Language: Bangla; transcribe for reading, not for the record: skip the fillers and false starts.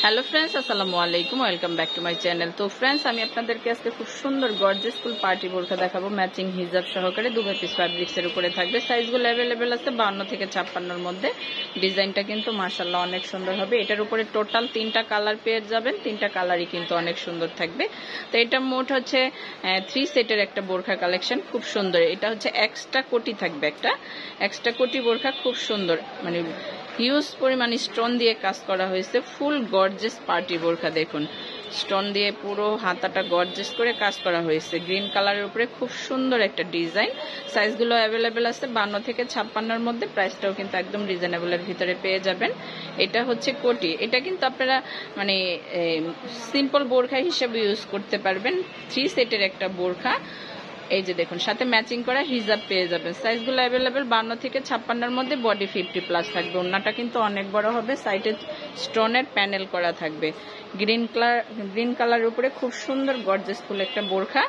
হ্যালো ফ্রেন্ডস, আসসালামু আলাইকুম, welcome back to my channel. তো ফ্রেন্ডস, আমি আপনাদেরকে আজকে খুব সুন্দর গর্জিয়াস ফুল পার্টি বোরকা দেখাবো, ম্যাচিং হিজাব সহকারে 2 পিস ফ্যাব্রিক্সের উপরে থাকবে। সাইজগুলো অ্যাভেলেবেল আছে 52 থেকে 56-র মধ্যে। ডিজাইনটা কিন্তু মাশাআল্লাহ অনেক সুন্দর হবে। এটার উপরে টোটাল 3টা কালার পেয়ে যাবেন, 3টা কালারই কিন্তু অনেক সুন্দর থাকবে। তো এটা মোট হচ্ছে 3 সেটের একটা বোরখা কালেকশন, খুব সুন্দর। এটা হচ্ছে এক্সট্রা কোটি থাকবে, একটা এক্সট্রা কোটি বোরখা, খুব সুন্দর, মানে হিউজ পরিমাণ স্টোন দিয়ে কাজ করা হয়েছে। ফুল গর্জিয়াস পার্টি বোরখা, দেখুন স্টোন দিয়ে পুরো হাতাটা গর্জিয়াস করে কাজ করা হয়েছে। গ্রিন কালারের উপরে খুব সুন্দর একটা ডিজাইন। সাইজগুলো অ্যাভেলেবেল আছে 52 থেকে 56-র মধ্যে। প্রাইসটাও কিন্তু একদম রিজনেবলের ভিতরে পেয়ে যাবেন। এটা হচ্ছে কোটি, এটা কিন্তু আপনারা মানে সিম্পল বোরখা হিসেবে ইউজ করতে পারবেন। 3 সেটের একটা বোরখা, এই যে দেখুন সাথে ম্যাচিং করা হিজাব পেয়ে যাবেন। সাইজগুলো অ্যাভেলেবেল 52 থেকে 56-র মধ্যে। বডি 50+ থাকবে। ওড়নাটা কিন্তু অনেক বড় হবে। সাইডে স্টোনের প্যানেল করা থাকবে। গ্রিন কালারের উপরে খুব সুন্দর গর্জিয়াস ফুল একটা বোরখা।